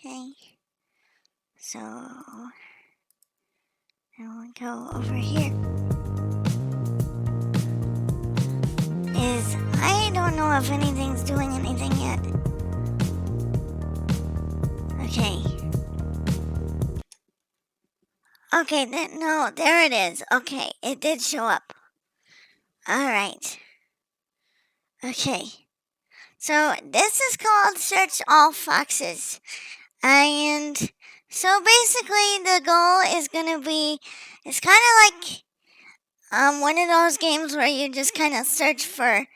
Okay. So I will go over here. I don't know if anything's doing anything yet. Okay. Okay, no, there it is. Okay, it did show up. Alright. Okay. So this is called Search All Foxes. And so basically the goal is gonna be, it's kind of like one of those games where you just kind of search for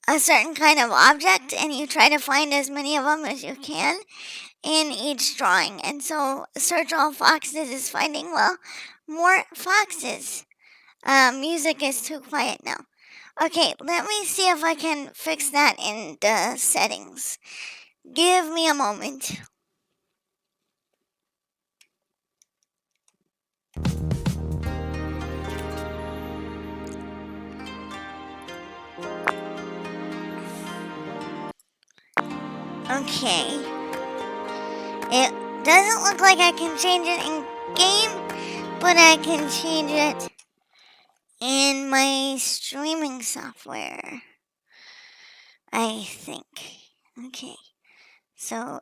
a certain kind of object and you try to find as many of them as you can in each drawing. And so Search All Foxes is finding, well, more foxes. Music is too quiet now. Okay, let me see if I can fix that in the settings. Give me a moment. Okay. It doesn't look like I can change it in game, but I can change it in my streaming software, I think. Okay. So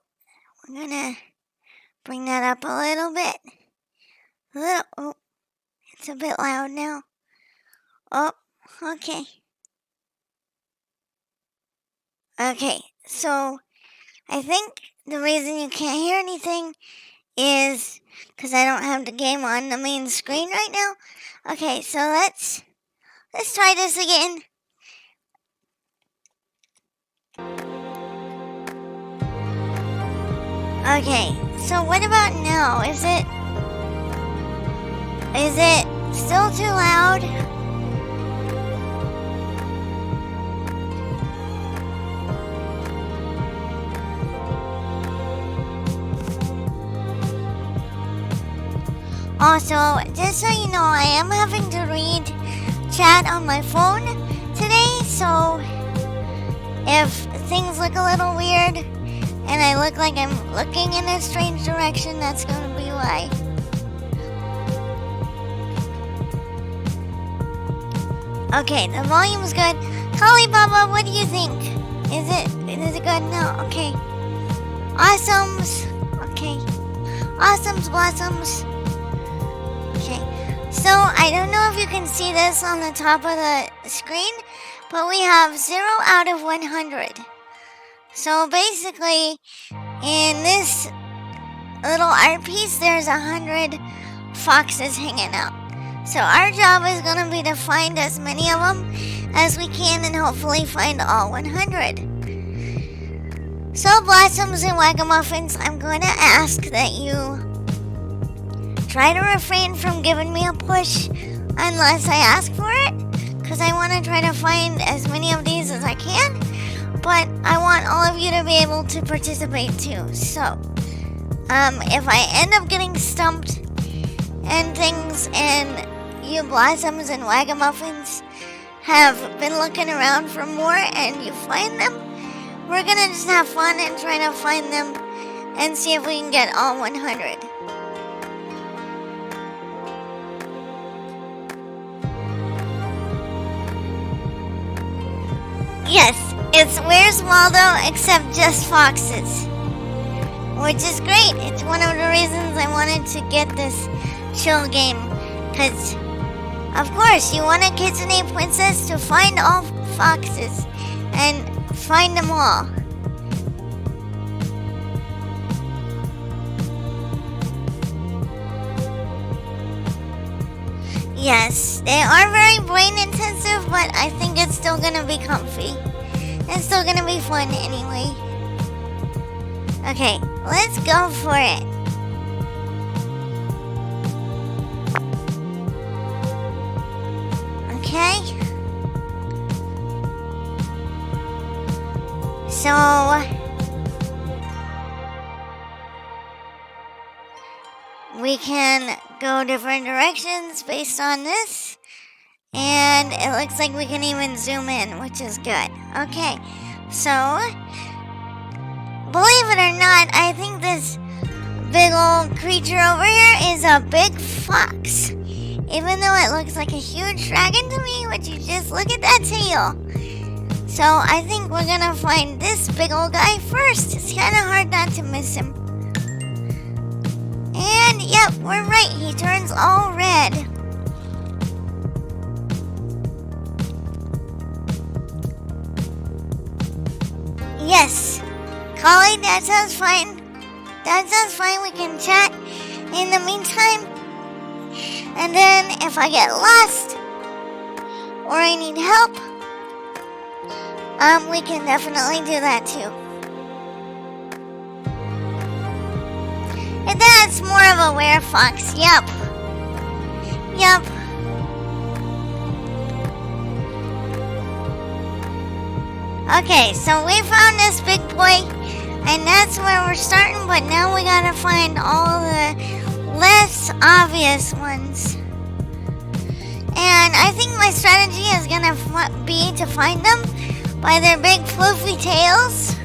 we're gonna bring that up a little bit. Oh, it's a bit loud now. Oh, okay. Okay, so I think the reason you can't hear anything is because I don't have the game on the main screen right now. Okay, so let's try this again. Okay, so what about now? Is it still too loud? Also, just so you know, I am having to read chat on my phone today, so if things look a little weird and I look like I'm looking in a strange direction, that's going to be why. Okay, the volume's good. Kali Baba, what do you think? Is it good? No, okay. Awesomes. Okay. Awesomes, blossoms. Okay. So, I don't know if you can see this on the top of the screen, but we have 0 out of 100. So basically, in this little art piece, there's 100 foxes hanging out. So our job is going to be to find as many of them as we can and hopefully find all 100. So Blossoms and Wagamuffins, I'm going to ask that you try to refrain from giving me a push unless I ask for it, because I want to try to find as many of these as I can, but I want all of you to be able to participate too. So if I end up getting stumped and things and you Blossoms and Wagamuffins have been looking around for more and you find them, we're gonna just have fun and try to find them and see if we can get all 100. Yes, it's Where's Waldo except just foxes, which is great. It's one of the reasons I wanted to get this chill game, because of course you want a Kitsune princess to find all foxes and find them all. Yes, they are very brain intensive, but I think it's still gonna be comfy. It's still gonna be fun anyway. Okay, let's go for it. Okay. So we can go different directions based on this, and it looks like we can even zoom in, which is good. Okay, so believe it or not, I think this big old creature over here is a big fox. Even though it looks like a huge dragon to me, would you just look at that tail? So I think we're gonna find this big old guy first. It's kind of hard not to miss him. And yep, we're right. He turns all red. Yes. Collie, that sounds fine. That sounds fine. We can chat in the meantime. And then if I get lost or I need help, we can definitely do that too. And that's more of a werefox. Yep. Yep. Okay, so we found this big boy, and that's where we're starting, but now we gotta find all the less obvious ones. And I think my strategy is gonna be to find them by their big floofy tails,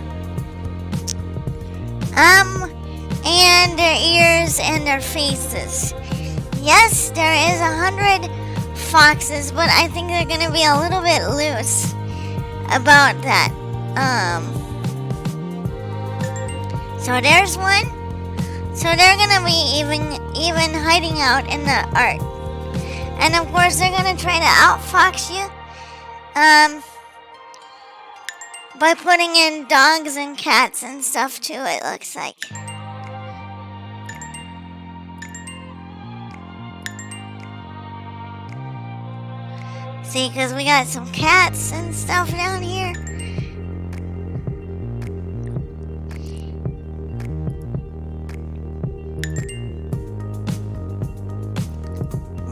and their ears and their faces. Yes, there is 100 foxes, but I think they're gonna be a little bit loose about that. So there's one. So they're gonna be even hiding out in the art, and of course they're gonna try to outfox you, by putting in dogs and cats and stuff too. It looks like. See, because we got some cats and stuff down here.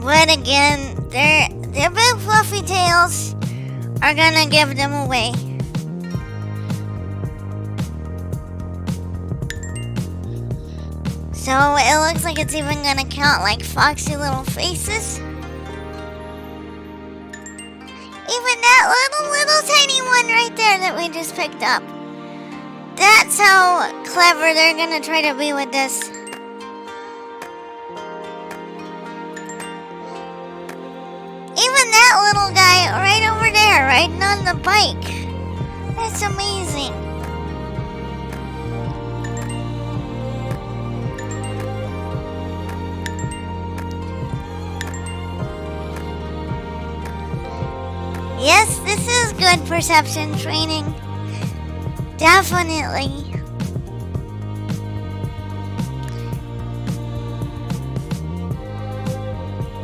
But again, their big fluffy tails are gonna give them away. So it looks like it's even gonna count like foxy little faces. Even that little tiny one right there that we just picked up. That's how clever they're gonna try to be with this. Even that little guy right over there, riding on the bike. That's amazing. Yes, this is good perception training. Definitely.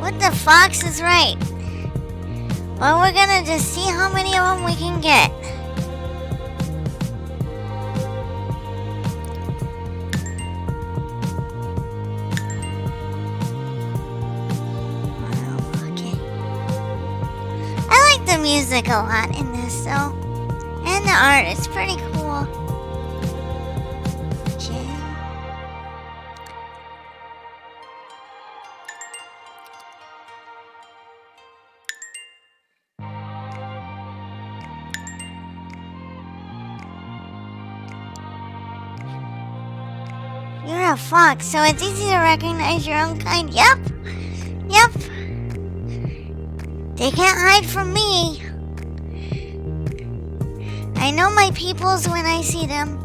What the fox is right. Well, we're gonna just see how many of them we can get. The music a lot in this though, and the art is pretty cool. Okay. You're a fox, so it's easy to recognize your own kind. Yep. Yep. They can't hide from me. I know my peoples when I see them.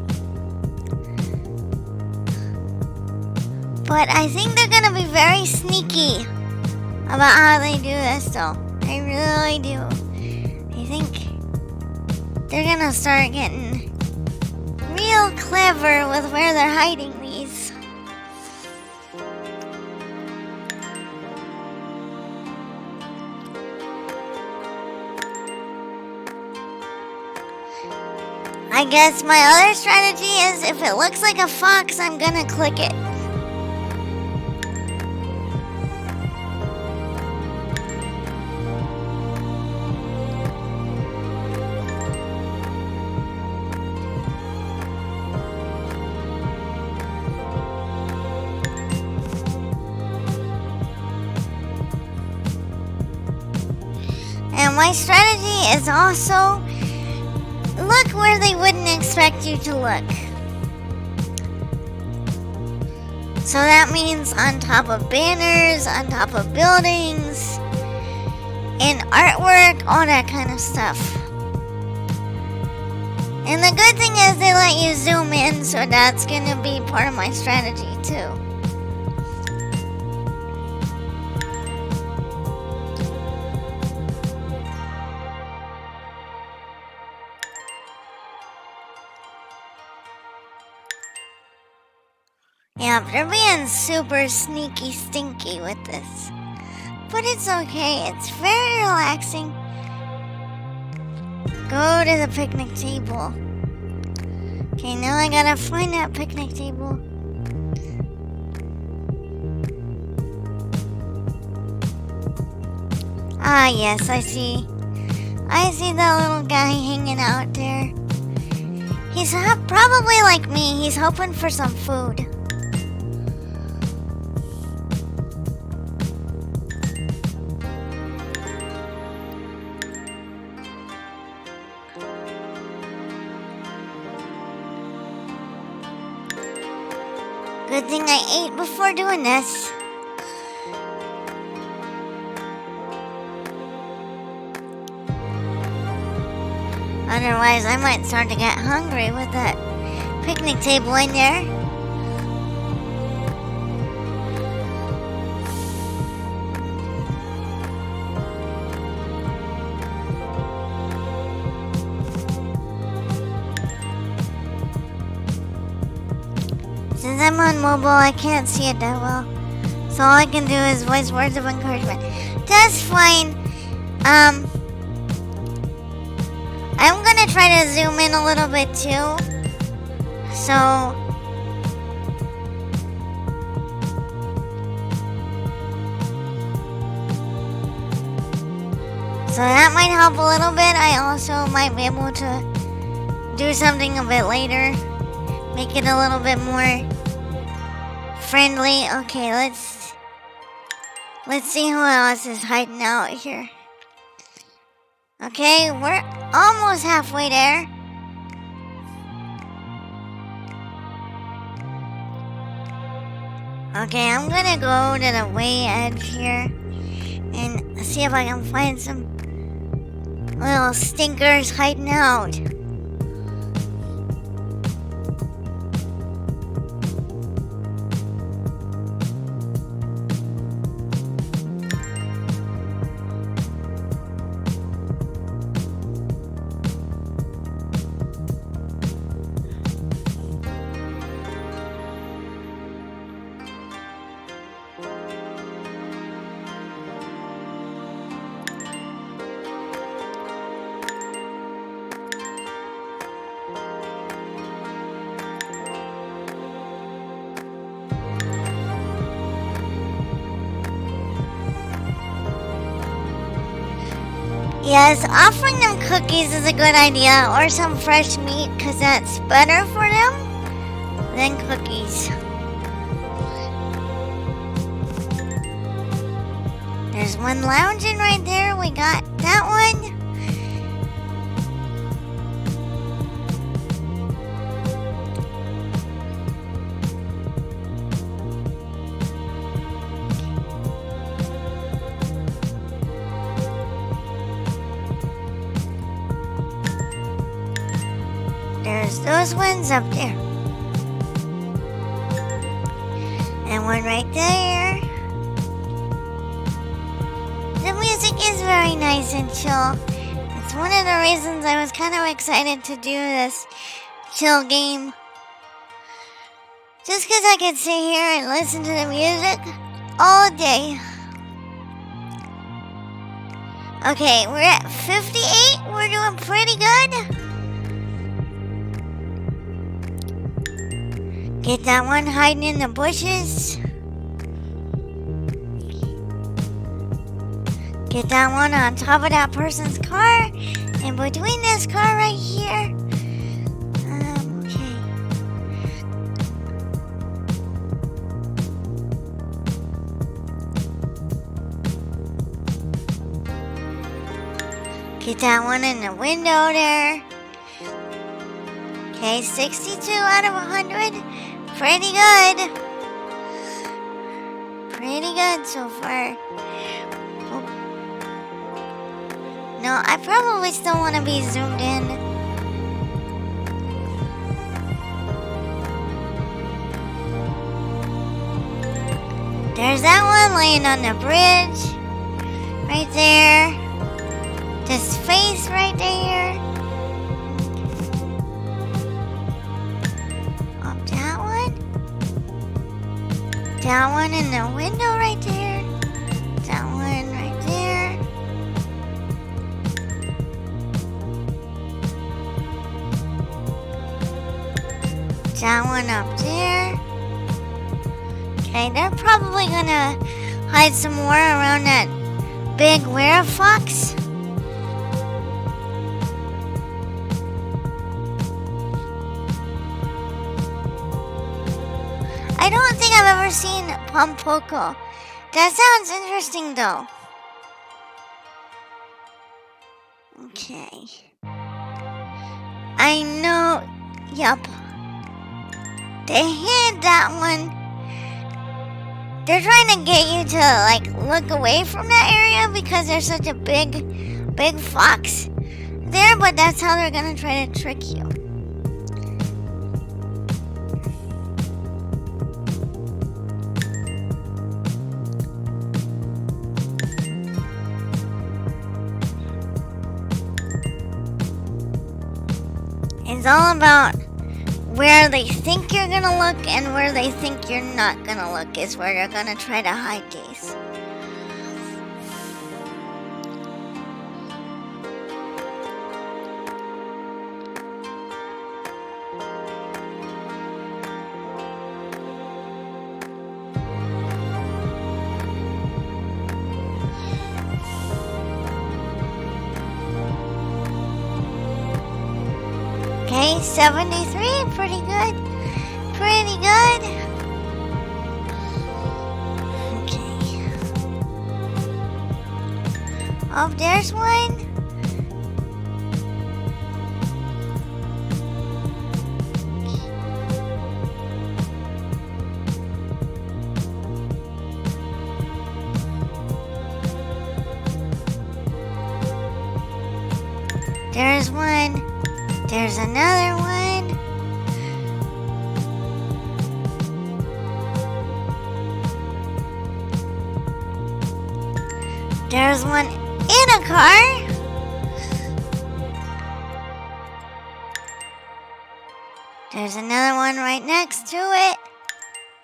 But I think they're gonna be very sneaky about how they do this though. I really do. I think they're gonna start getting real clever with where they're hiding these. I guess my other strategy is if it looks like a fox, I'm gonna click it. And my strategy is also look where they wouldn't expect you to look. So that means on top of banners, on top of buildings, and artwork, all that kind of stuff. And the good thing is they let you zoom in, so that's gonna be part of my strategy too. Yeah, they're being super sneaky stinky with this. But it's okay, it's very relaxing. Go to the picnic table. Okay, now I gotta find that picnic table. Ah, yes, I see. I see that little guy hanging out there. He's probably like me, he's hoping for some food. Good thing I ate before doing this. Otherwise, I might start to get hungry with that picnic table in there. Since I'm on mobile, I can't see it that well. So all I can do is voice words of encouragement. That's fine. I'm gonna try to zoom in a little bit too. So that might help a little bit. I also might be able to do something a bit later. Make it a little bit more friendly. Okay, let's see who else is hiding out here. Okay, we're almost halfway there. Okay, I'm gonna go to the way edge here and see if I can find some little stinkers hiding out. Yes, offering them cookies is a good idea, or some fresh meat, because that's better for them than cookies. There's one lounging right there. We got that one. There's those ones up there. And one right there. The music is very nice and chill. It's one of the reasons I was kind of excited to do this chill game. Just because I could sit here and listen to the music all day. Okay, we're at 58. We're doing pretty good. Get that one hiding in the bushes. Get that one on top of that person's car. In between this car right here. Okay. Get that one in the window there. Okay, 62 out of 100. Pretty good. pretty good so far. Oh. No, I probably still want to be zoomed in. There's that one laying on the bridge. Right there. This face right there. Up that one. That one in the window right there. That one right there. That one up there. Okay, they're probably gonna hide some more around that big werefox. I don't think I've ever seen Pompoko. That sounds interesting though. Okay. I know. Yup. They hid that one. They're trying to get you to like look away from that area because there's such a big fox there, but that's how they're gonna try to trick you. It's all about where they think you're gonna look and where they think you're not gonna look is where they're gonna try to hide these. Okay, 73, pretty good. Pretty good. Okay. Oh, there's one. There's one. There's another one. There's one in a car. There's another one right next to it.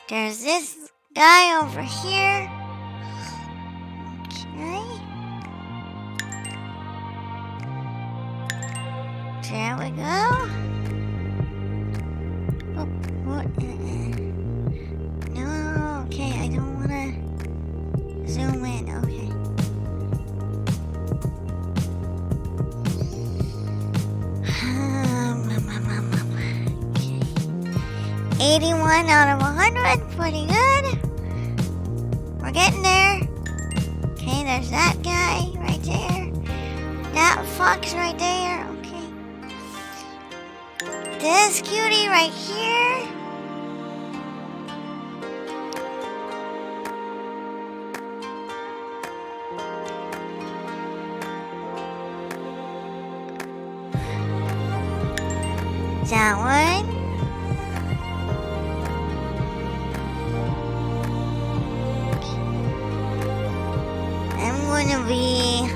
There's this guy over here. Okay. There we go. Oh, what? No, okay, I don't want to zoom in. Okay. Okay. 81 out of 100, pretty good. We're getting there. Okay, there's that guy right there. That fox right there. This cutie right here. That one. I'm gonna be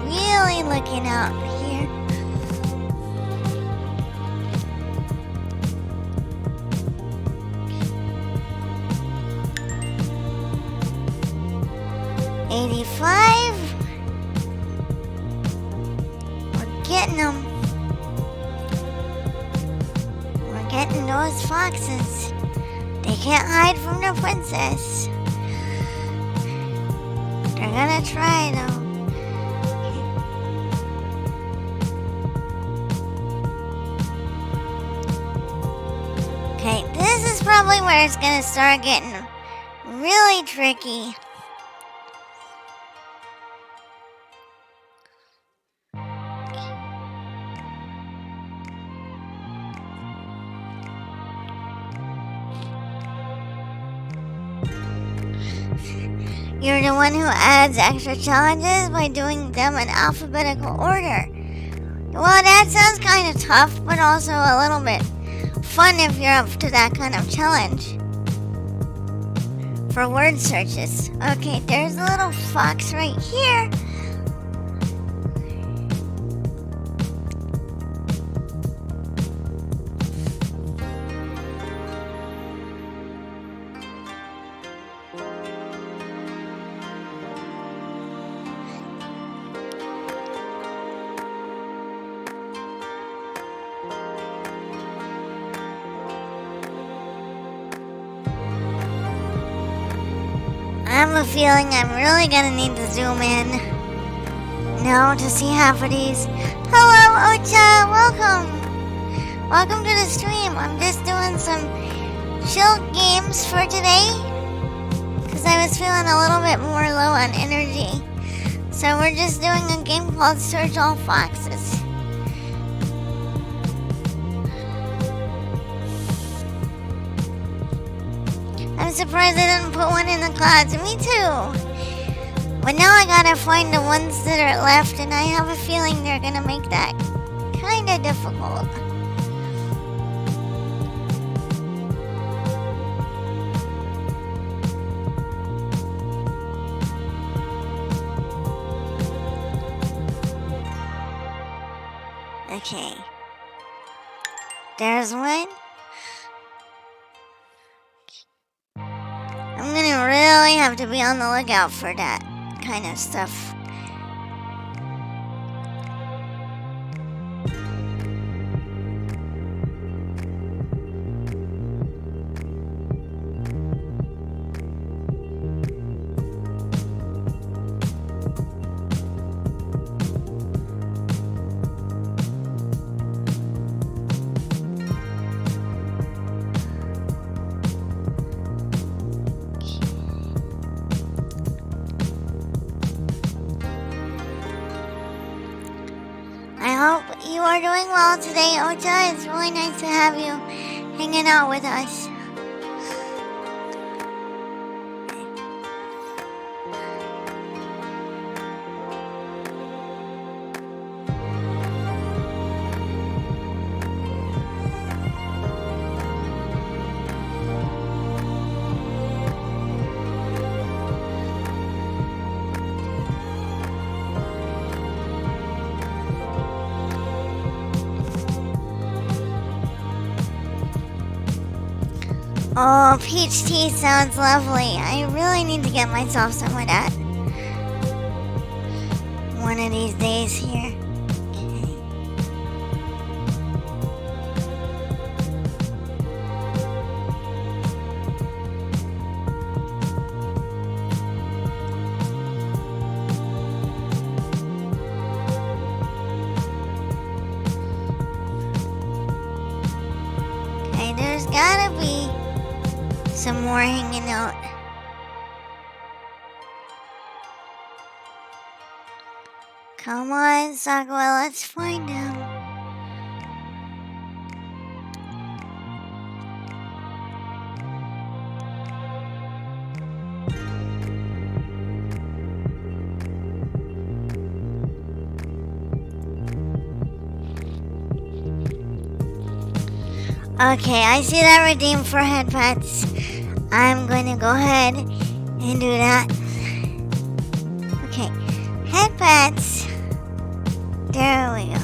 really looking out here. 85. We're getting them. We're getting those foxes. They can't hide from the princess. They're gonna try though. Okay, this is probably where it's gonna start getting really tricky. You're the one who adds extra challenges by doing them in alphabetical order. Well, that sounds kind of tough, but also a little bit fun if you're up to that kind of challenge. For word searches. Okay, there's a little fox right here. I have a feeling I'm really gonna need to zoom in now to see half of these. Hello, Ocha! Welcome! Welcome to the stream. I'm just doing some chill games for today because I was feeling a little bit more low on energy. So we're just doing a game called Search All Foxes. I'm surprised I didn't put one in the clouds. Me too. But now I gotta find the ones that are left, and I have a feeling they're gonna make that kinda difficult. Okay. There's one. I'm gonna really have to be on the lookout for that kind of stuff. I hope you are doing well today, Ocha. It's really nice to have you hanging out with us. Oh, peach tea sounds lovely. I really need to get myself some of that one of these days here. Okay, there's gotta be some more hanging out. Come on, Sakura, let's find him. Okay, I see that redeem for head pets. I'm going to go ahead and do that. Okay, head pets. There we go.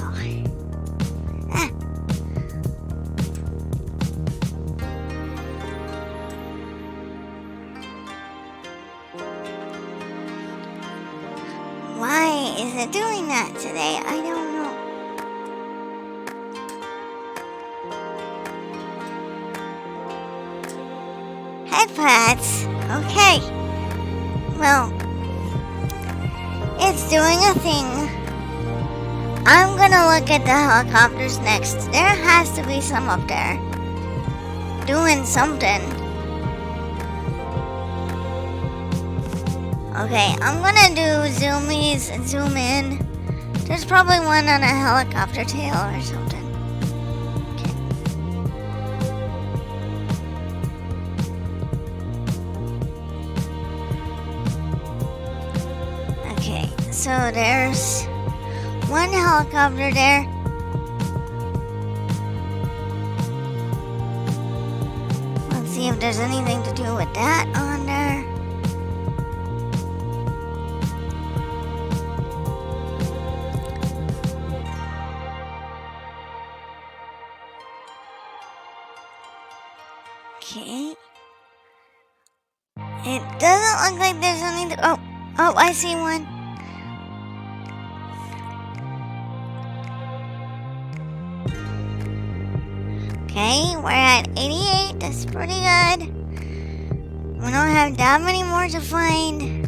Ah. Why is it doing that today? I don't know. Headpads. Okay. Well, it's doing a thing. I'm gonna look at the helicopters next. There has to be some up there doing something. Okay, I'm gonna do zoomies and zoom in. There's probably one on a helicopter tail or something. So there's one helicopter there. Let's see if there's anything to do with that on there. Okay. It doesn't look like there's anything. Oh, I see one. Okay, we're at 88. That's pretty good. We don't have that many more to find.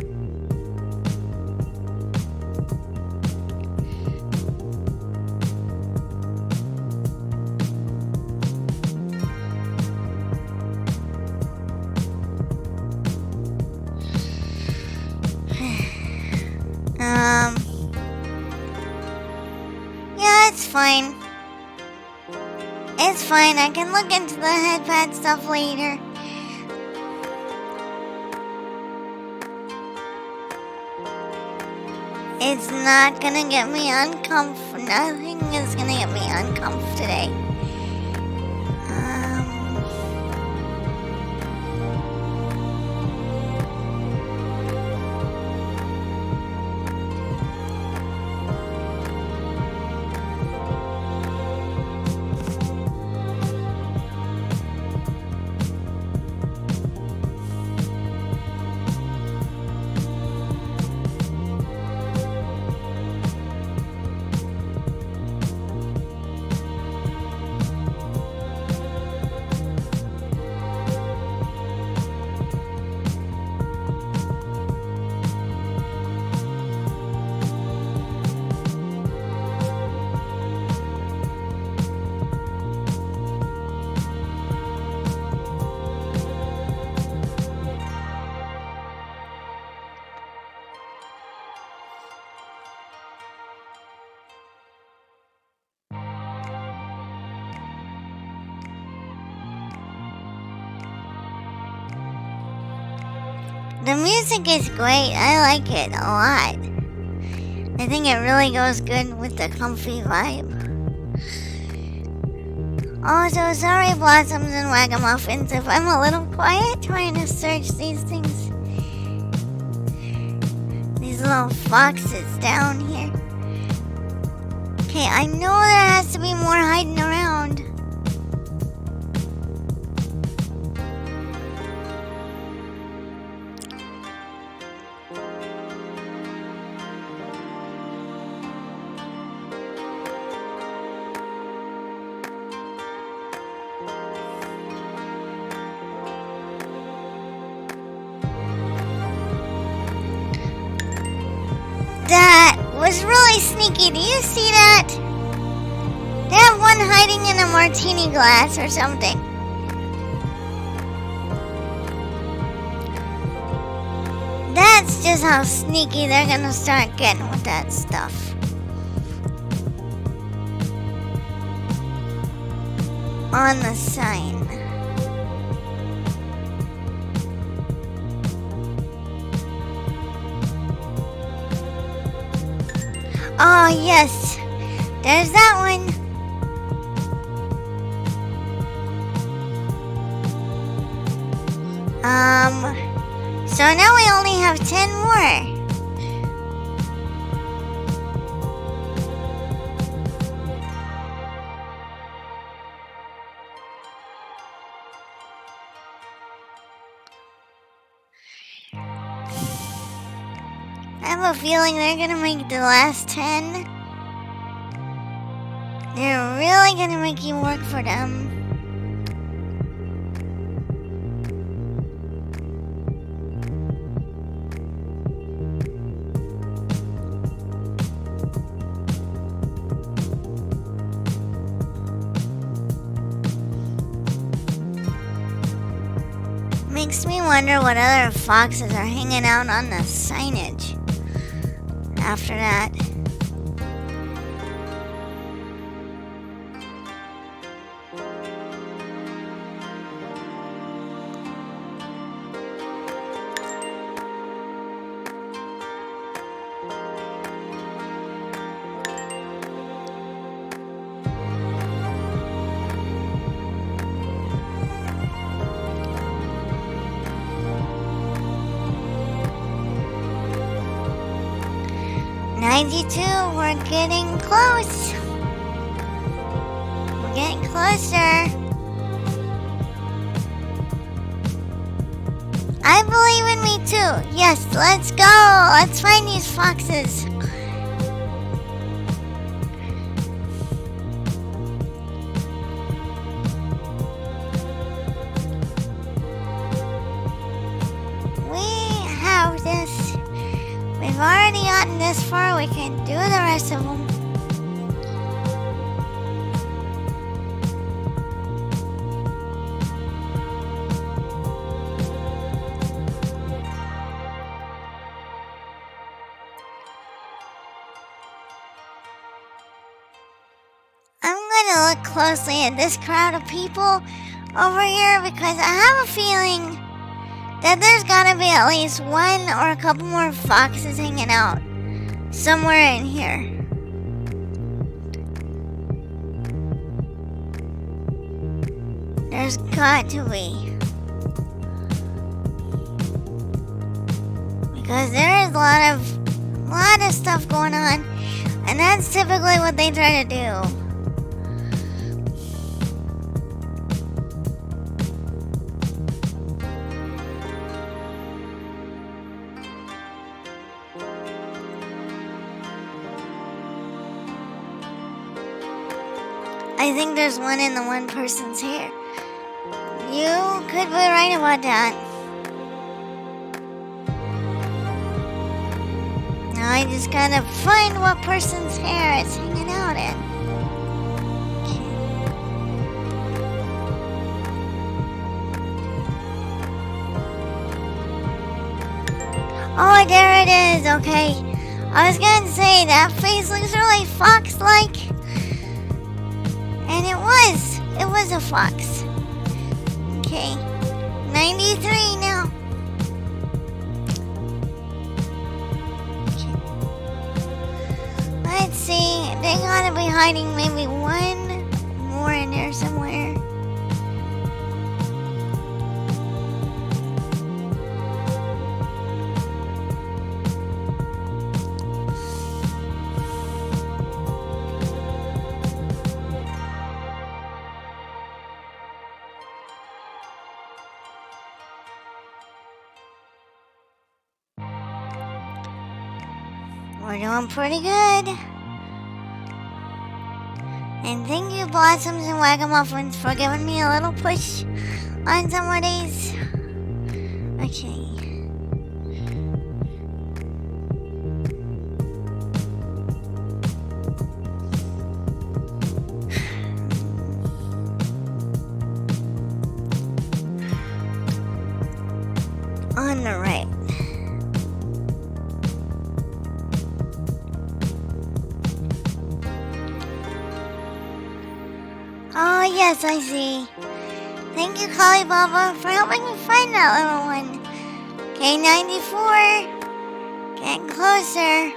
Yeah, it's fine. It's fine. I can look into the headpad stuff later. It's not gonna get me uncomfortable. Nothing is gonna get me uncomfortable today. The music is great. I like it a lot. I think it really goes good with the comfy vibe. Also, sorry Blossoms and Wagamuffins if I'm a little quiet trying to search these things. These little foxes down here. Okay, I know there has to be more hiding around. That was really sneaky. Do you see that? They have one hiding in a martini glass or something. That's just how sneaky they're gonna start getting with that stuff. On the sign. Oh, yes. There's that one. So now we only have 10 more. I have a feeling they're gonna make the last 10. They're really gonna make you work for them. Makes me wonder what other foxes are hanging out on the signage after that. 92, we're getting close. We're getting closer. I believe in me too. Yes, let's go. Let's find these foxes. We have this. We've already gotten this far. We can do the rest of them. I'm gonna look closely at this crowd of people over here because I have a feeling that there's gotta be at least one or a couple more foxes hanging out somewhere in here. There's got to be. Because there is a lot of stuff going on, and that's typically what they try to do. I think there's one in the one person's hair. You could be right about that. Now I just gotta find what person's hair it's hanging out in. Oh, there it is. Okay. I was gonna say that face looks really fox-like. And it was a fox. Okay, 93 now. Okay. Let's see, they gotta be hiding maybe one more in there somewhere. We're doing pretty good. And thank you, Blossoms and Wagamuffins, for giving me a little push on some of these. Okay. On the right. Oh, yes, I see. Thank you, Kali Baba, for helping me find that little one. K94. Getting closer.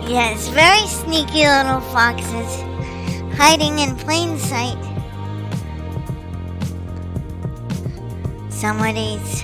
Yes, very sneaky little foxes, hiding in plain sight. Some of these.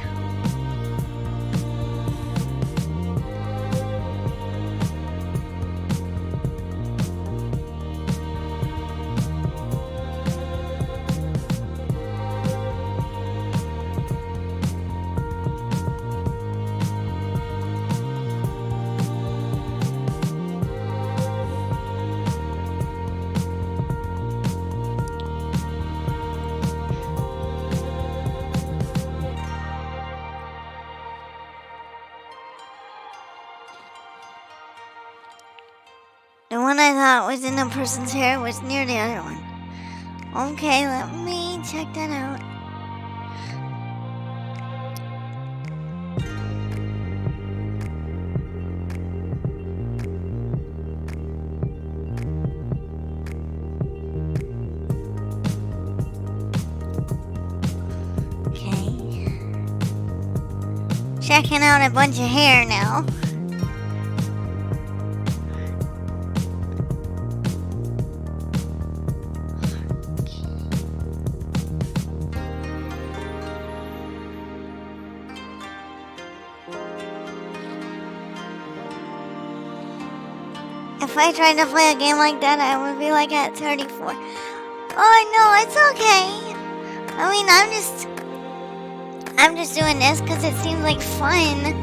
The one I thought was in a person's hair was near the other one. Okay, let me check that out. checking out a bunch of hair now. If I tried to play a game like that, I would be like at 34. Oh no, it's okay. I mean, I'm just doing this because it seems like fun,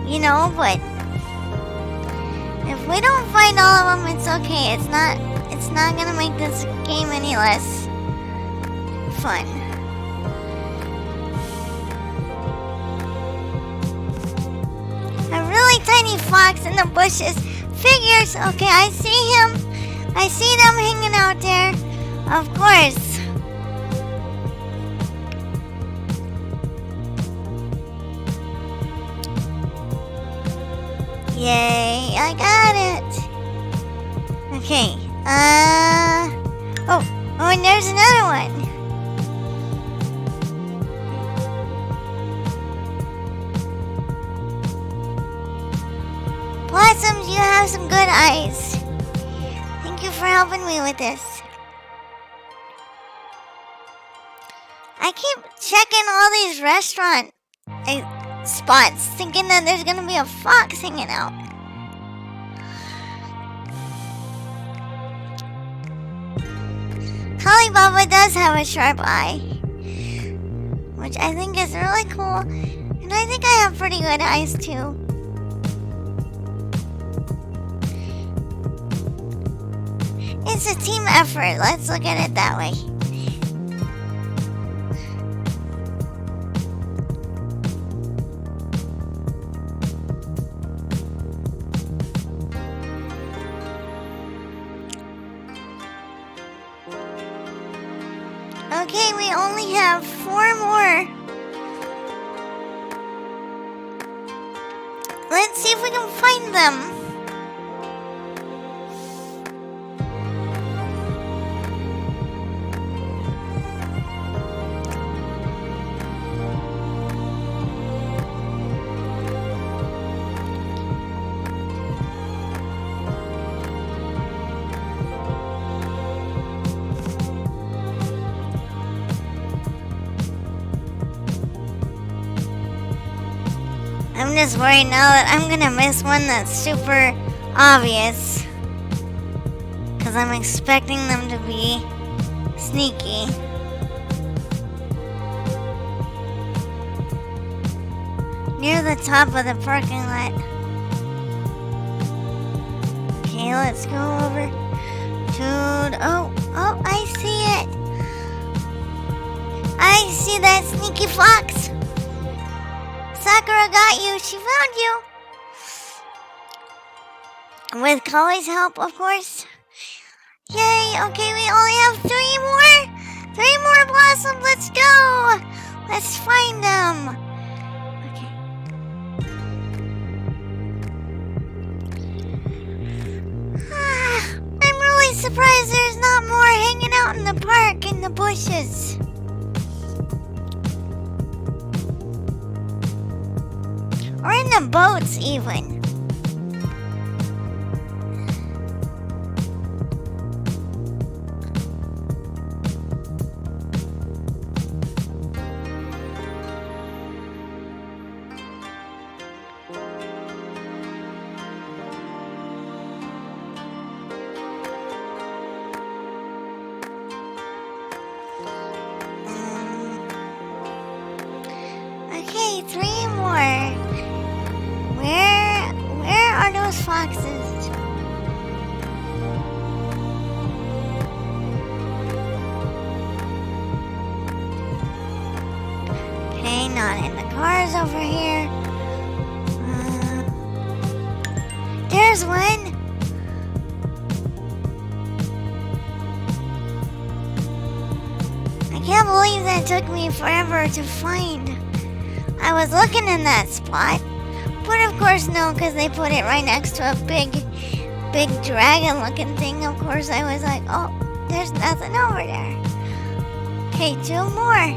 you know, but if we don't find all of them, it's okay. It's not gonna make this game any less fun. A really tiny fox in the bushes. Figures. Okay, I see him. I see them hanging out there. Of course. Yay, I got it. Okay. Oh, and there's another one. Blossoms, you have some good eyes. Thank you for helping me with this. I keep checking all these restaurant spots, thinking that there's gonna be a fox hanging out. Kalibaba does have a sharp eye, which I think is really cool, and I think I have pretty good eyes too. It's a team effort, let's look at it that way. Okay, we only have 4 more. Let's see if we can find them. I'm just worried now that I'm gonna miss one that's super obvious. Because I'm expecting them to be sneaky. Near the top of the parking lot. Okay, let's go over to... Oh, I see it. I see that sneaky fox. Sakura got you. She found you. With Kali's help, of course. Yay. Okay, we only have 3 more. 3 more blossoms. Let's go. Let's find them. Okay. I'm really surprised there's not more hanging out in the park in the bushes. Or in the boats, even. Okay, 3 more. Where are those foxes? Okay, not in the cars over here. There's one. I can't believe that took me forever to find. I was looking in that spot. But of course no, because they put it right next to a big dragon looking thing. Of course I was like, oh, there's nothing over there. Okay, 2 more.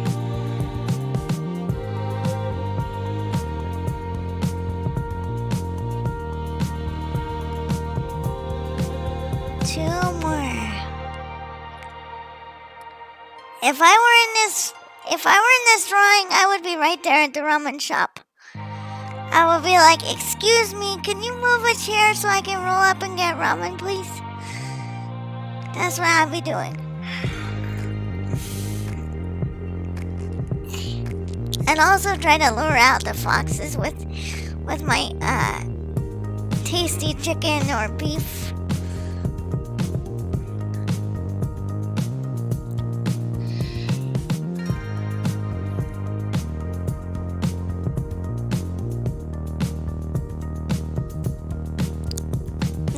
Two more. If I were in this drawing, I would be right there at the ramen shop. I would be like, excuse me, can you move a chair so I can roll up and get ramen, please? That's what I'd be doing. And also try to lure out the foxes with my tasty chicken or beef.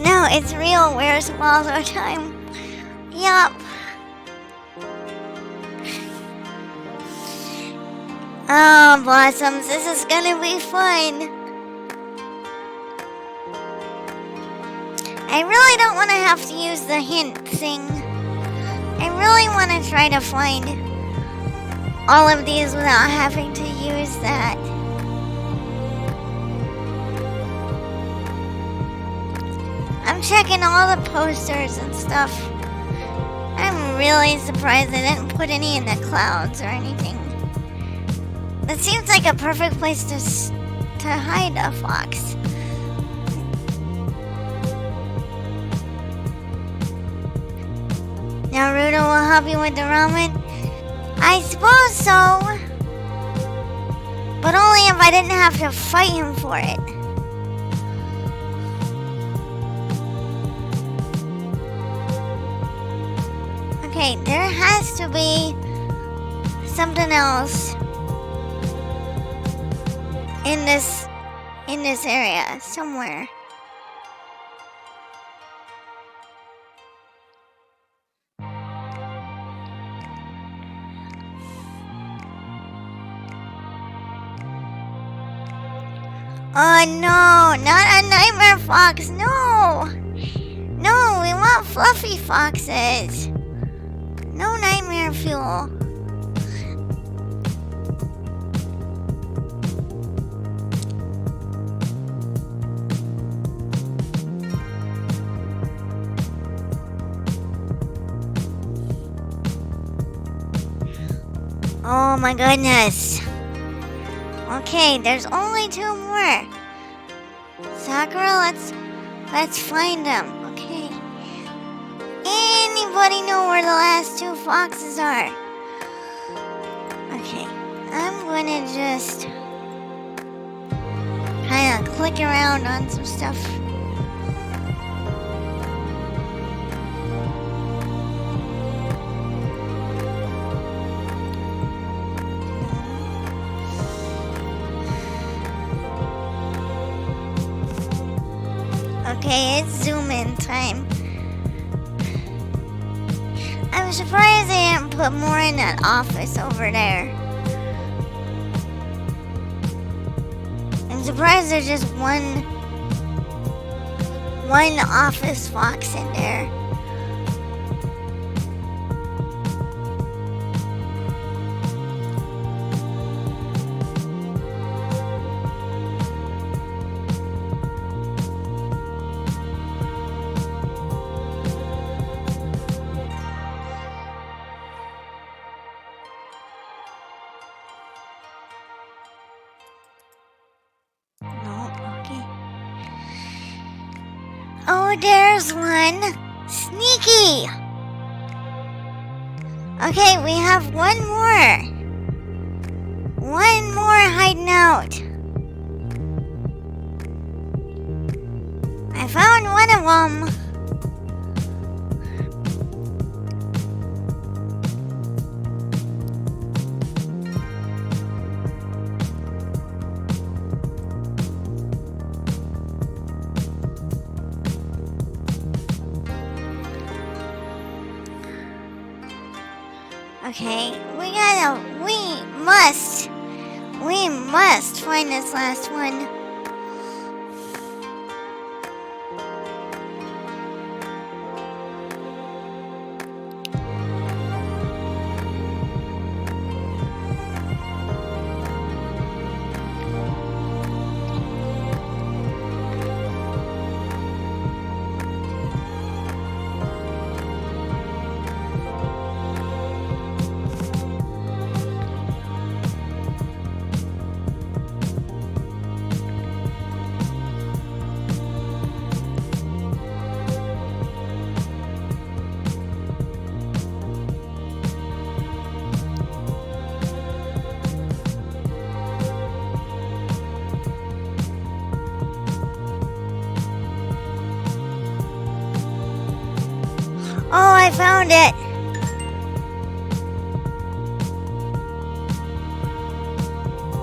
No, it's real. Where's all the time? Yup. Oh, Blossoms, this is gonna be fun. I really don't want to have to use the hint thing. I really want to try to find all of these without having to use that. I'm checking all the posters and stuff. I'm really surprised they didn't put any in the clouds or anything. That seems like a perfect place to hide a fox. Naruto will help you with the ramen? I suppose so. But only if I didn't have to fight him for it. Okay, there has to be something else in this area somewhere. Oh no, not a nightmare fox, no! No, we want fluffy foxes. No nightmare fuel. Oh my goodness. Okay, there's only two more. Sakura, let's find them. Okay. Anybody know where the last two foxes are? Okay, I'm gonna just kind of click around on some stuff. Okay, it's zoom in time. I'm surprised they didn't put more in that office over there. I'm surprised there's just one office fox in there. Oh, there's one. Sneaky. Okay, we have one more. One more hiding out. I found one of them. Okay, we must find this last one. Oh, I found it.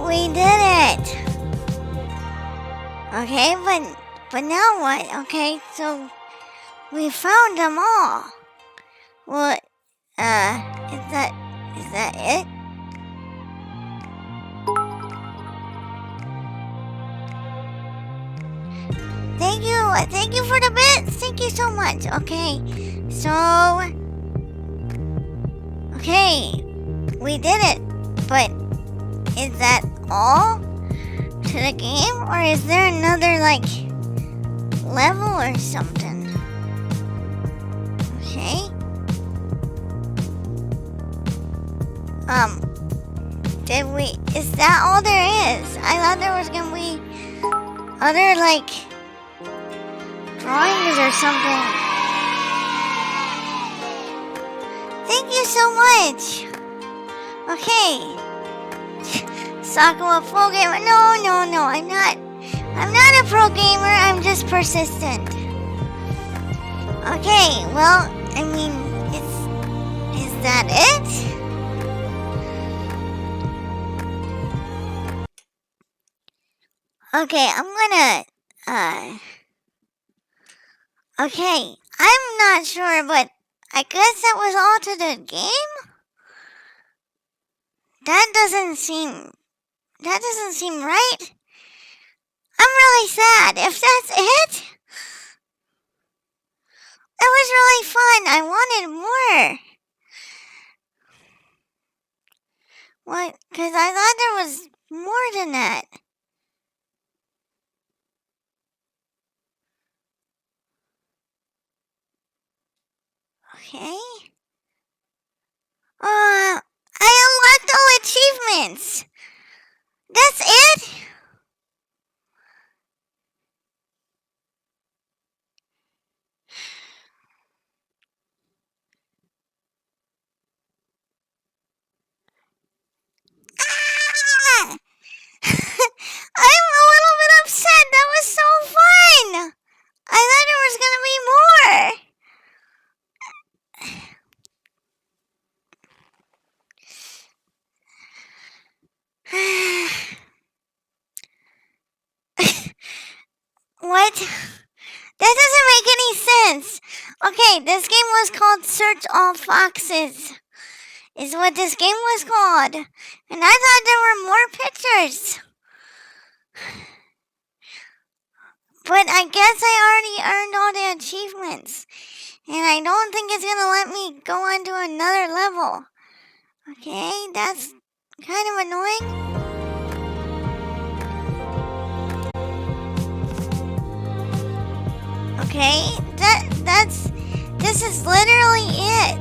We did it. Okay, but now what? Okay, so we found them all. What? Is that it? Thank you for the bits. Thank you so much. Okay, so okay, we did it. But is that all to the game, or is there another like level or something? Okay. Did we? Is that all there is? I thought there was gonna be other like drawings or something. Thank you so much. Okay. Sakura pro gamer. No. I'm not a pro gamer. I'm just persistent. Okay. Well, I mean, is that it? Okay, I'm gonna, okay, I'm not sure, but I guess that was all to the game? That doesn't seem right. I'm really sad. If that's it, it was really fun. I wanted more. What? Because I thought there was more than that. Okay. I unlocked all achievements. That's it? Ah! I'm a little bit upset. That was so fun. I thought there was gonna be more. What? That doesn't make any sense. Okay, this game was called Search All Foxes. Is what this game was called. And I thought there were more pictures. But I guess I already earned all the achievements. And I don't think it's gonna let me go on to another level. Okay, that's kind of annoying. Okay, this is literally it.